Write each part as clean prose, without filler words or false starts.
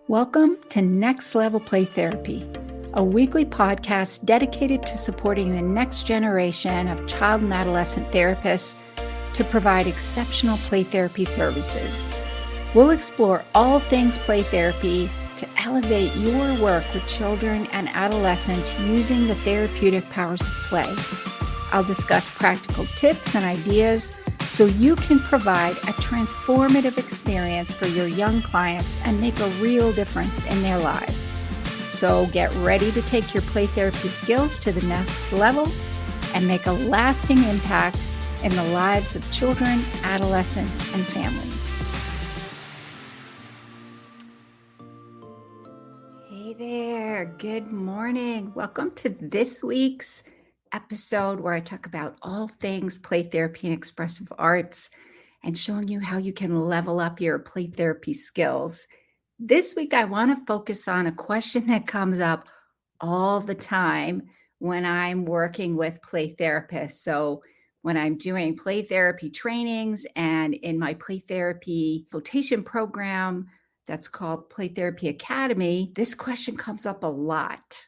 Welcome to Next Level Play Therapy, a weekly podcast dedicated to supporting the next generation of child and adolescent therapists to provide exceptional play therapy services. We'll explore all things play therapy to elevate your work with children and adolescents using the therapeutic powers of play. I'll discuss practical tips and ideas so you can provide a transformative experience for your young clients and make a real difference in their lives. So get ready to take your play therapy skills to the next level and make a lasting impact in the lives of children, adolescents, and families. Hey there, good morning. Welcome to this week's episode where I talk about all things play therapy and expressive arts and showing you how you can level up your play therapy skills. This week, I want to focus on a question that comes up all the time when I'm working with play therapists. So when I'm doing play therapy trainings and in my play therapy flotation program that's called Play Therapy Academy, this question comes up a lot.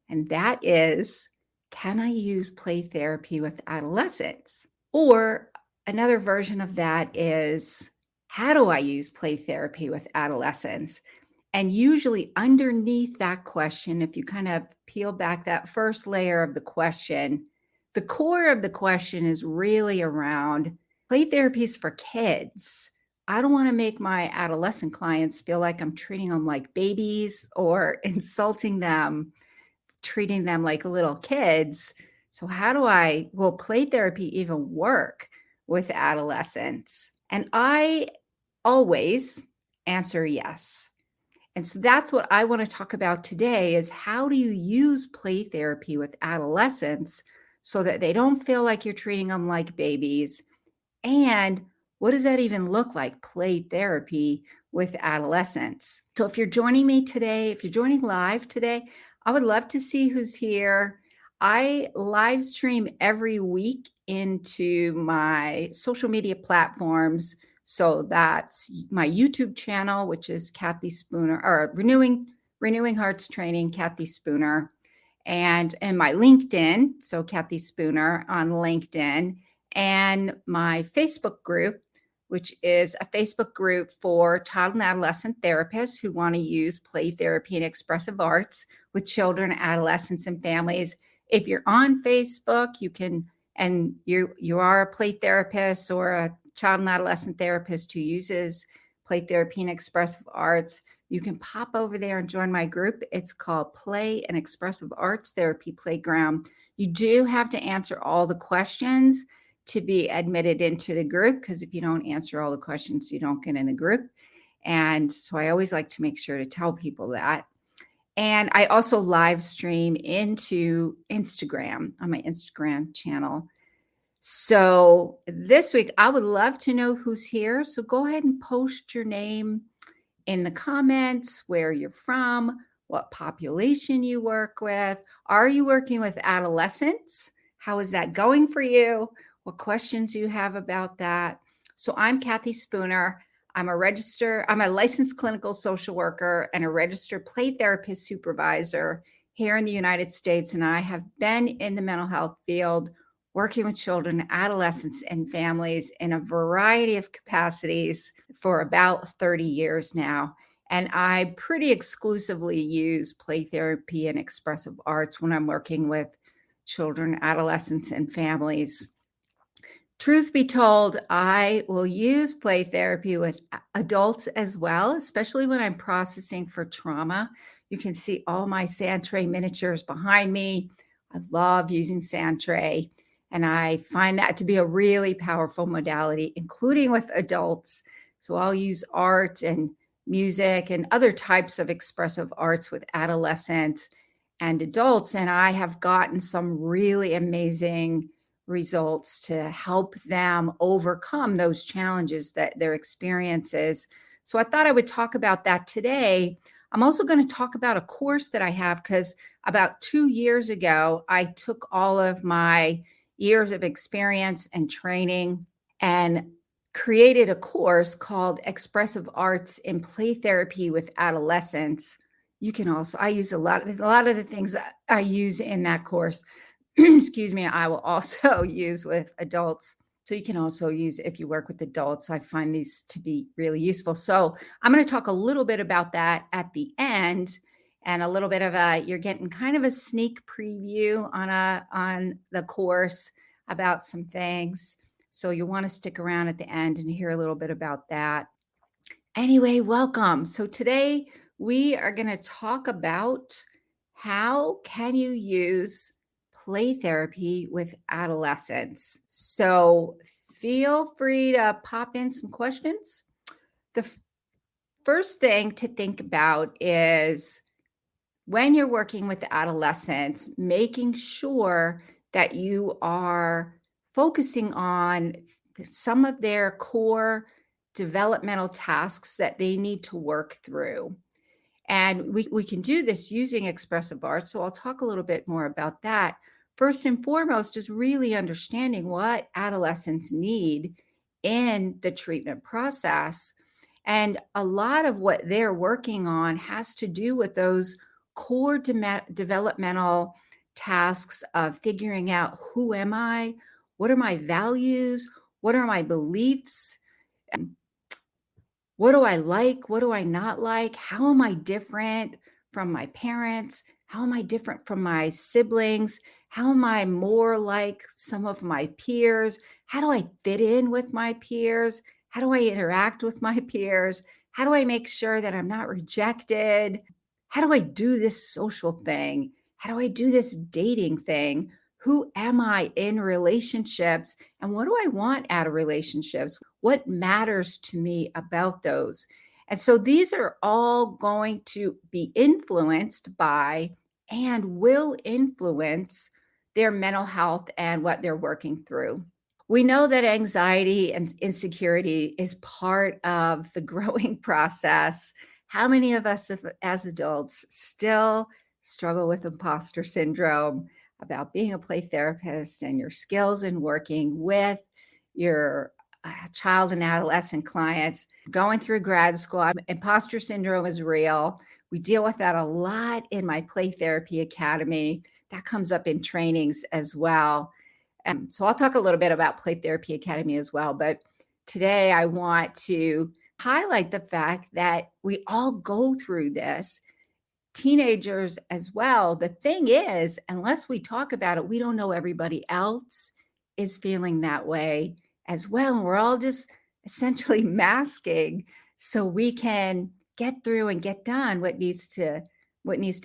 And that is, can I use play therapy with adolescents? Or another version of that is, how do I use play therapy with adolescents? And usually underneath that question, if you kind of peel back that first layer of the question, the core of the question is really around play therapies for kids. I don't want to make my adolescent clients feel like I'm treating them like babies or insulting them, treating them like little kids. So will play therapy even work with adolescents? And I always answer yes. And so that's what I want to talk about today is how do you use play therapy with adolescents so that they don't feel like you're treating them like babies? And what does that even look like, play therapy with adolescents? So if you're joining me today, if you're joining live today, I would love to see who's here. I live stream every week into my social media platforms. So that's my YouTube channel, which is Cathi Spooner, or Renewing Hearts Training, Cathi Spooner, and my LinkedIn, so Cathi Spooner on LinkedIn, and my Facebook group, which is a Facebook group for child and adolescent therapists who want to use play therapy and expressive arts with children, adolescents, and families. If you're on Facebook, you can, and you are a play therapist or a child and adolescent therapist who uses play therapy and expressive arts, you can pop over there and join my group. It's called Play and Expressive Arts Therapy Playground. You do have to answer all the questions to be admitted into the group, because if you don't answer all the questions, you don't get in the group. And so I always like to make sure to tell people that. And I also live stream into Instagram on my Instagram channel. So this week, I would love to know who's here. So go ahead and post your name in the comments, where you're from, what population you work with. Are you working with adolescents? How is that going for you? What questions you have about that? So I'm Cathi Spooner. I'm a licensed clinical social worker and a registered play therapist supervisor here in the United States. And I have been in the mental health field working with children, adolescents, and families in a variety of capacities for about 30 years now. And I pretty exclusively use play therapy and expressive arts when I'm working with children, adolescents, and families. Truth be told, I will use play therapy with adults as well, especially when I'm processing for trauma. You can see all my Sandtray miniatures behind me. I love using Sandtray, and I find that to be a really powerful modality, including with adults. So I'll use art and music and other types of expressive arts with adolescents and adults, and I have gotten some really amazing results to help them overcome those challenges that their experiences. So I thought I would talk about that today. I'm also going to talk about a course that I have, because about 2 years ago, I took all of my years of experience and training and created a course called Expressive Arts in Play Therapy with Adolescents. You can also, I use a lot of the things that I use in that course, excuse me, I will also use with adults. So you can also use if you work with adults. I find these to be really useful. So I'm going to talk a little bit about that at the end, and a little bit of you're getting kind of a sneak preview on the course about some things. So you'll want to stick around at the end and hear a little bit about that. Anyway, welcome. So today we are going to talk about how can you use play therapy with adolescents. So feel free to pop in some questions. The first thing to think about is when you're working with adolescents, making sure that you are focusing on some of their core developmental tasks that they need to work through. And we can do this using expressive arts. So I'll talk a little bit more about that. First and foremost is really understanding what adolescents need in the treatment process. And a lot of what they're working on has to do with those core developmental tasks of figuring out who am I, what are my values, what are my beliefs, what do I like? What do I not like? How am I different from my parents? How am I different from my siblings? How am I more like some of my peers? How do I fit in with my peers? How do I interact with my peers? How do I make sure that I'm not rejected? How do I do this social thing? How do I do this dating thing? Who am I in relationships? And what do I want out of relationships? What matters to me about those? And so these are all going to be influenced by and will influence their mental health and what they're working through. We know that anxiety and insecurity is part of the growing process. How many of us as adults still struggle with imposter syndrome about being a play therapist and your skills in working with your child and adolescent clients going through grad school? Imposter syndrome is real. We deal with that a lot in my Play Therapy Academy. That comes up in trainings as well. So I'll talk a little bit about Play Therapy Academy as well. But today I want to highlight the fact that we all go through this, teenagers as well. The thing is, unless we talk about it, we don't know everybody else is feeling that way as well. And we're all just essentially masking so we can get through and get done what needs to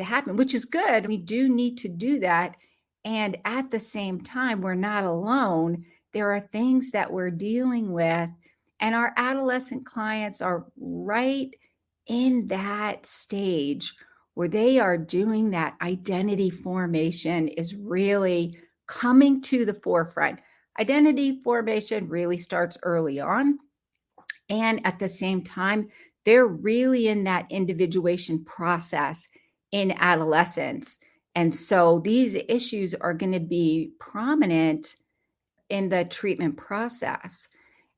happen, which is good. We do need to do that. And at the same time, we're not alone. There are things that we're dealing with, and our adolescent clients are right in that stage where they are doing that identity formation is really coming to the forefront. Identity formation really starts early on. And at the same time, they're really in that individuation process in adolescence. And so these issues are going to be prominent in the treatment process.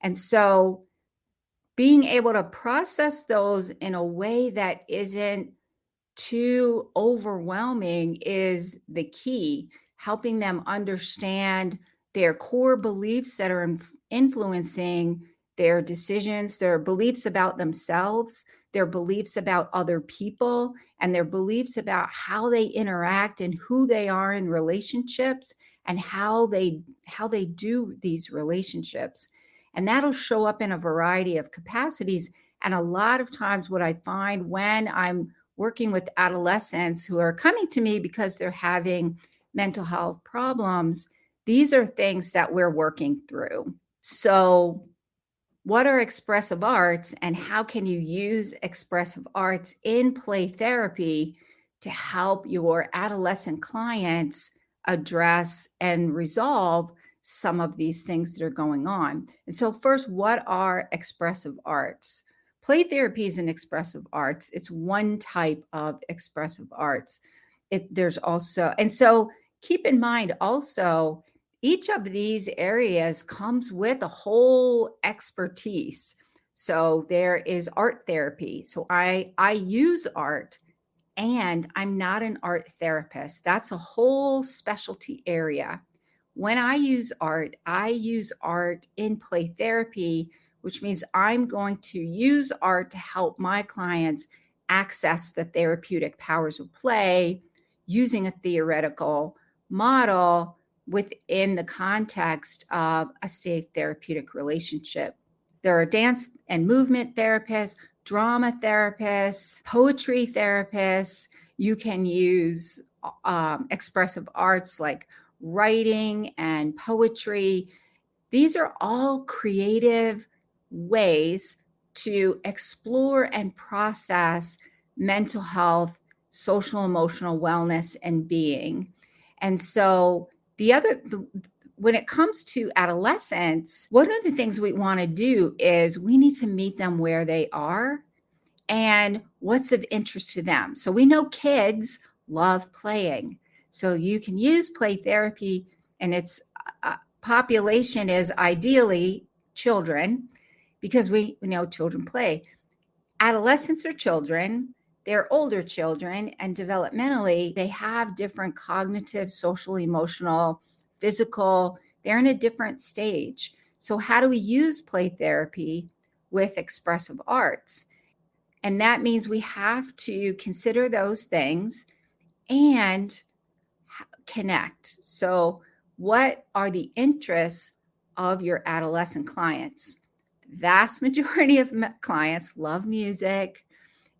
And so being able to process those in a way that isn't too overwhelming is the key, helping them understand their core beliefs that are influencing their decisions, their beliefs about themselves, their beliefs about other people, and their beliefs about how they interact and who they are in relationships and how they do these relationships. And that'll show up in a variety of capacities. And a lot of times what I find when I'm working with adolescents who are coming to me because they're having mental health problems, these are things that we're working through. So what are expressive arts, and how can you use expressive arts in play therapy to help your adolescent clients address and resolve some of these things that are going on? And so first, what are expressive arts? Play therapy is an expressive arts. It's one type of expressive arts. There's also, and so keep in mind also, Each of these areas comes with a whole expertise. So there is art therapy. So I use art, and I'm not an art therapist. That's a whole specialty area. When I use art in play therapy, which means I'm going to use art to help my clients access the therapeutic powers of play using a theoretical model within the context of a safe therapeutic relationship. There are dance and movement therapists, drama therapists, poetry therapists. You can use expressive arts like writing and poetry. These are all creative ways to explore and process mental health, social emotional wellness, and being. And so when it comes to adolescents, one of the things we want to do is we need to meet them where they are and what's of interest to them. So we know kids love playing. So you can use play therapy, and its population is ideally children, because we know children play. Adolescents are children, they're older children, and developmentally, they have different cognitive, social, emotional, physical, they're in a different stage. So, how do we use play therapy with expressive arts? And that means we have to consider those things and connect. So, what are the interests of your adolescent clients? Vast majority of clients love music.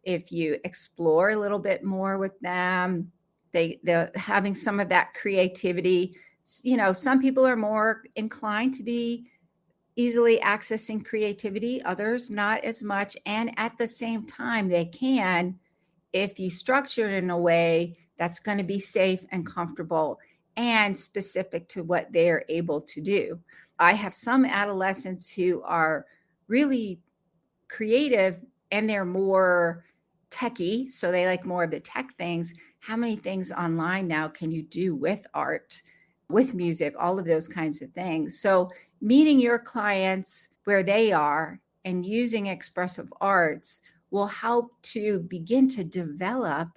If you explore a little bit more with them, they're having some of that creativity. You know, some people are more inclined to be easily accessing creativity, others not as much. And at the same time, they can, if you structure it in a way that's going to be safe and comfortable and specific to what they're able to do. I have some adolescents who are really creative and they're more techie, so they like more of the tech things. How many things online now can you do with art, with music, all of those kinds of things? So meeting your clients where they are and using expressive arts will help to begin to develop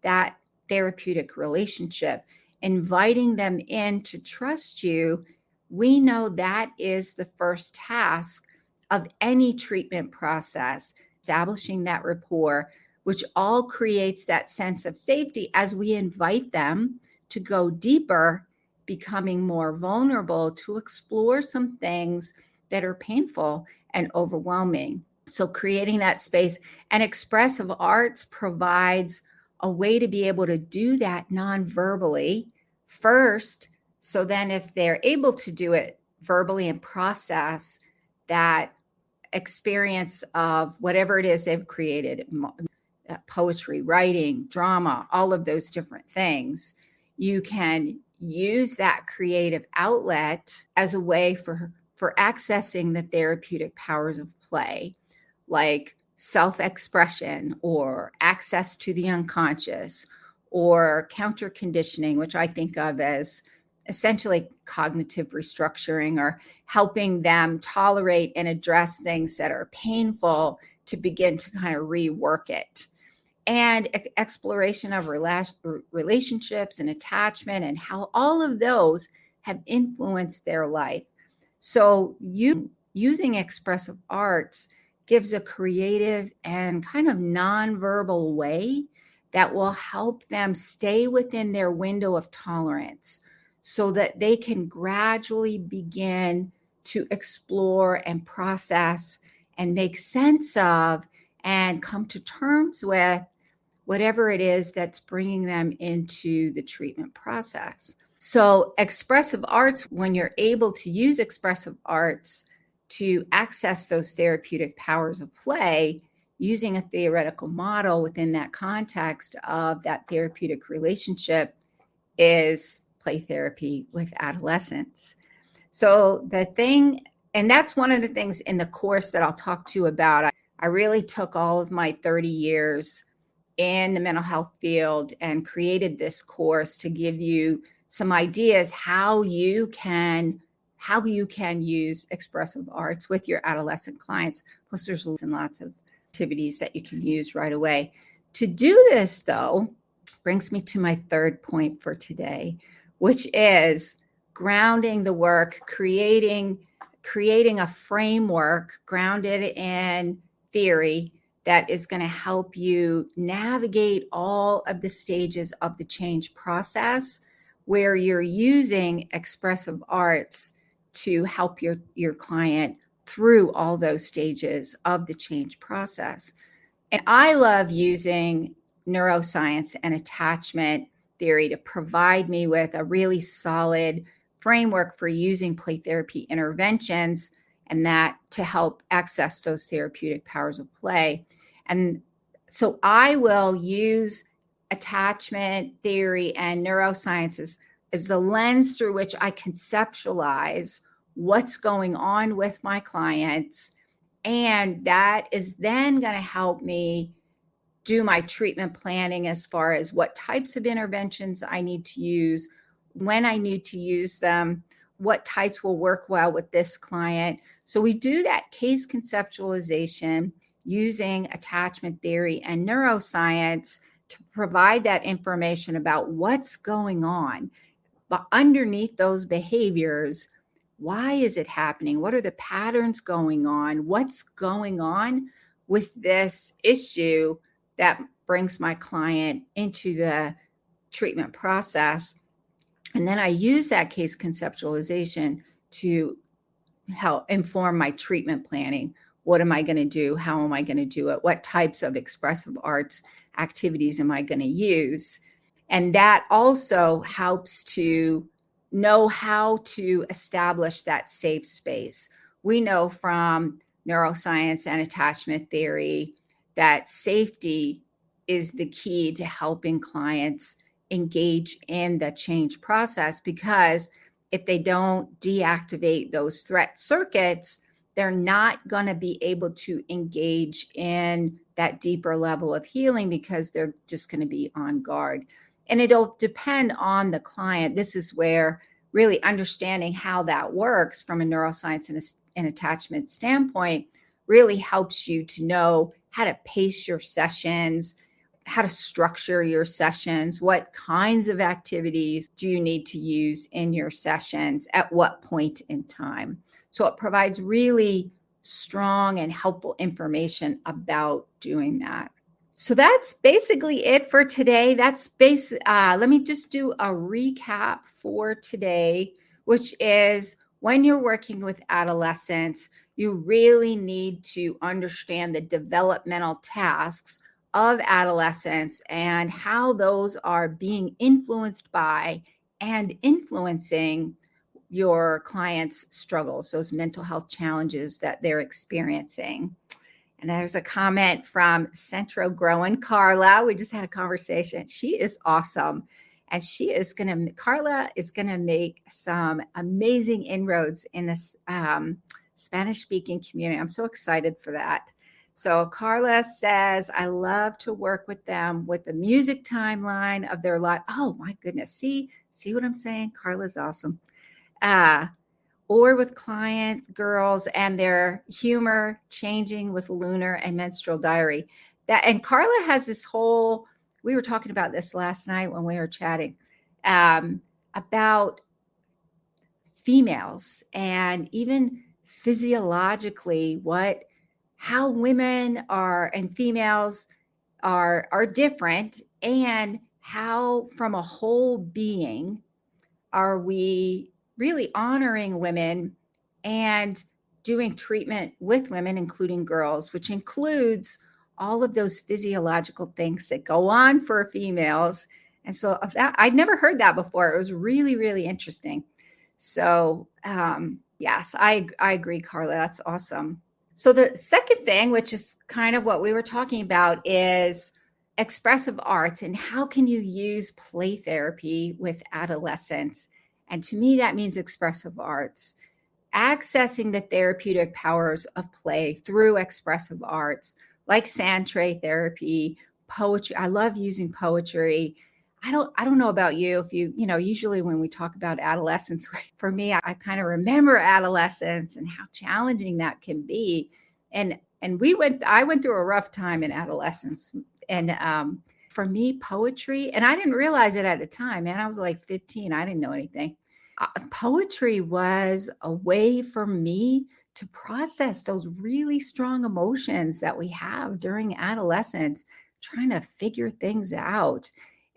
that therapeutic relationship, inviting them in to trust you. We know that is the first task of any treatment process, establishing that rapport, which all creates that sense of safety as we invite them to go deeper, becoming more vulnerable to explore some things that are painful and overwhelming. So creating that space, and expressive arts provides a way to be able to do that non-verbally first. So then if they're able to do it verbally and process that experience of whatever it is they've created, poetry, writing, drama, all of those different things, you can use that creative outlet as a way for accessing the therapeutic powers of play, like self-expression or access to the unconscious or counter conditioning, which I think of as essentially cognitive restructuring, or helping them tolerate and address things that are painful to begin to kind of rework it. And exploration of relationships and attachment, and how all of those have influenced their life. So using expressive arts gives a creative and kind of nonverbal way that will help them stay within their window of tolerance, so that they can gradually begin to explore and process and make sense of and come to terms with whatever it is that's bringing them into the treatment process. So expressive arts, when you're able to use expressive arts to access those therapeutic powers of play, using a theoretical model within that context of that therapeutic relationship, is play therapy with adolescents. So and that's one of the things in the course that I'll talk to you about. I really took all of my 30 years in the mental health field and created this course to give you some ideas how you can use expressive arts with your adolescent clients. Plus, there's lots of activities that you can use right away. To do this, though, brings me to my third point for today, which is grounding the work, creating a framework grounded in theory that is going to help you navigate all of the stages of the change process, where you're using expressive arts to help your client through all those stages of the change process. And I love using neuroscience and attachment theory to provide me with a really solid framework for using play therapy interventions, and that to help access those therapeutic powers of play. And so I will use attachment theory and neurosciences as the lens through which I conceptualize what's going on with my clients. And that is then going to help me do my treatment planning as far as what types of interventions I need to use, when I need to use them, what types will work well with this client. So we do that case conceptualization using attachment theory and neuroscience to provide that information about what's going on. But underneath those behaviors, why is it happening? What are the patterns going on? What's going on with this issue that brings my client into the treatment process? And then I use that case conceptualization to help inform my treatment planning. What am I going to do? How am I going to do it? What types of expressive arts activities am I going to use? And that also helps to know how to establish that safe space. We know from neuroscience and attachment theory that safety is the key to helping clients engage in the change process, because if they don't deactivate those threat circuits, they're not going to be able to engage in that deeper level of healing, because they're just going to be on guard. And it'll depend on the client. This is where really understanding how that works from a neuroscience and attachment standpoint really helps you to know how to pace your sessions, how to structure your sessions, what kinds of activities do you need to use in your sessions at what point in time. So it provides really strong and helpful information about doing that. So that's basically it for today. Let me just do a recap for today, which is when you're working with adolescents, you really need to understand the developmental tasks of adolescents and how those are being influenced by and influencing your clients' struggles, those mental health challenges that they're experiencing. And there's a comment from Centro Growing Carla. We just had a conversation. She is awesome. And Carla is going to make some amazing inroads in this Spanish-speaking community. I'm so excited for that. So Carla says, I love to work with them with the music timeline of their life. Oh my goodness. See what I'm saying? Carla's awesome. Or with clients, girls, and their humor changing with lunar and menstrual diary. And Carla has this whole, we were talking about this last night when we were chatting, about females and even physiologically how women are and females are different, and how from a whole being are we really honoring women and doing treatment with women, including girls, which includes all of those physiological things that go on for females. And so of that, I'd never heard that before. It was really, really interesting. So yes, I agree, Carla. That's awesome. So the second thing, which is kind of what we were talking about, is expressive arts and how can you use play therapy with adolescents. And to me, that means expressive arts, accessing the therapeutic powers of play through expressive arts, like Santre therapy, poetry. I love using poetry. I don't know about you. If usually when we talk about adolescence, for me, I kind of remember adolescence and how challenging that can be. And I went through a rough time in adolescence. And for me, poetry, and I didn't realize it at the time, man, I was like 15. I didn't know anything. Poetry was a way for me to process those really strong emotions that we have during adolescence, trying to figure things out.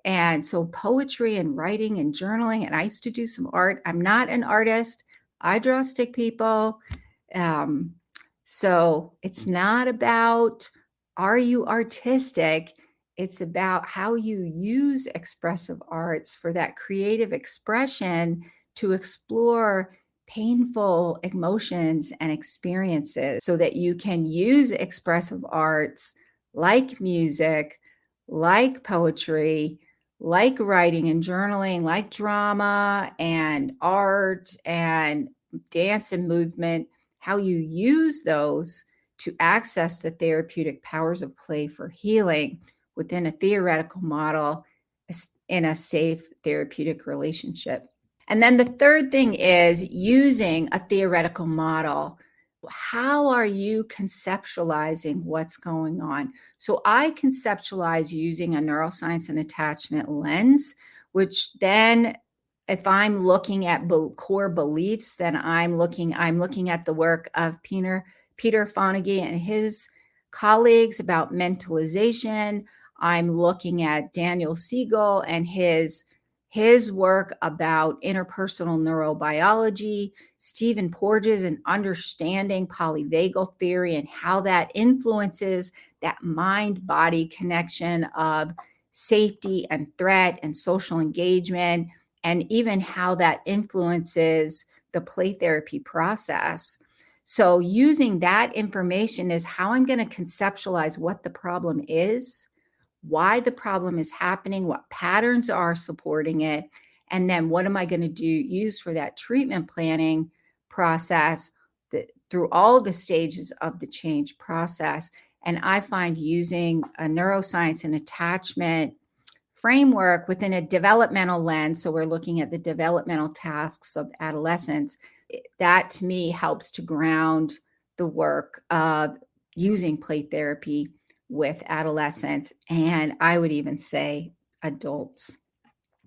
And so poetry and writing and journaling, and I used to do some art. I'm not an artist. I draw stick people. Um, so it's not about, are you artistic? It's about how you use expressive arts for that creative expression to explore painful emotions and experiences so that you can use expressive arts like music, like poetry, like writing and journaling, like drama and art and dance and movement, how you use those to access the therapeutic powers of play for healing within a theoretical model in a safe therapeutic relationship. And then the third thing is using a theoretical model. How are you conceptualizing what's going on? So I conceptualize using a neuroscience and attachment lens, which then if I'm looking at core beliefs, then I'm looking at the work of Peter Fonagy and his colleagues about mentalization. I'm looking at Daniel Siegel and his work about interpersonal neurobiology, Stephen Porges and understanding polyvagal theory and how that influences that mind-body connection of safety and threat and social engagement, and even how that influences the play therapy process. So using that information is how I'm going to conceptualize what the problem is, why the problem is happening, what patterns are supporting it, and then what am I going to use for that treatment planning process through all the stages of the change process. And I find using a neuroscience and attachment framework within a developmental lens, so we're looking at the developmental tasks of adolescents, that to me helps to ground the work of using play therapy with adolescents, and I would even say adults.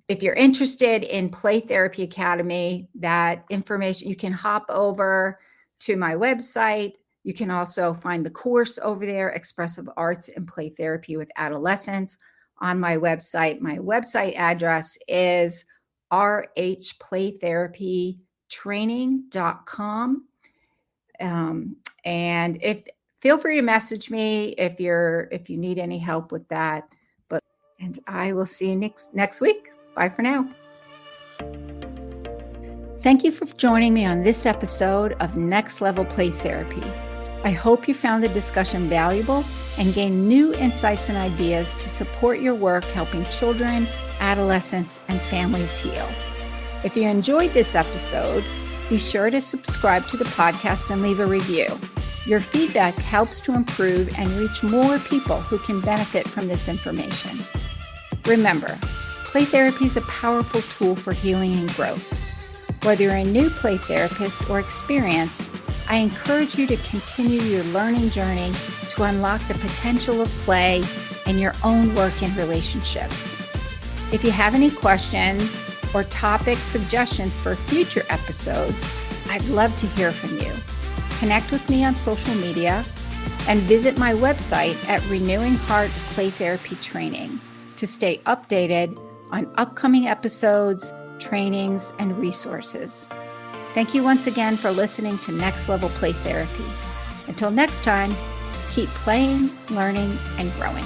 If you're interested in Play Therapy Academy, that information, you can hop over to my website. You can also find the course over there, Expressive Arts and Play Therapy with Adolescents, on my website. My website address is rhplaytherapytraining.com. And feel free to message me if you need any help with that. And I will see you next week. Bye for now. Thank you for joining me on this episode of Next Level Play Therapy. I hope you found the discussion valuable and gained new insights and ideas to support your work helping children, adolescents, and families heal. If you enjoyed this episode, be sure to subscribe to the podcast and leave a review. Your feedback helps to improve and reach more people who can benefit from this information. Remember, play therapy is a powerful tool for healing and growth. Whether you're a new play therapist or experienced, I encourage you to continue your learning journey to unlock the potential of play and your own work in relationships. If you have any questions or topic suggestions for future episodes, I'd love to hear from you. Connect with me on social media and visit my website at Renewing Hearts Play Therapy Training to stay updated on upcoming episodes, trainings, and resources. Thank you once again for listening to Next Level Play Therapy. Until next time, keep playing, learning, and growing.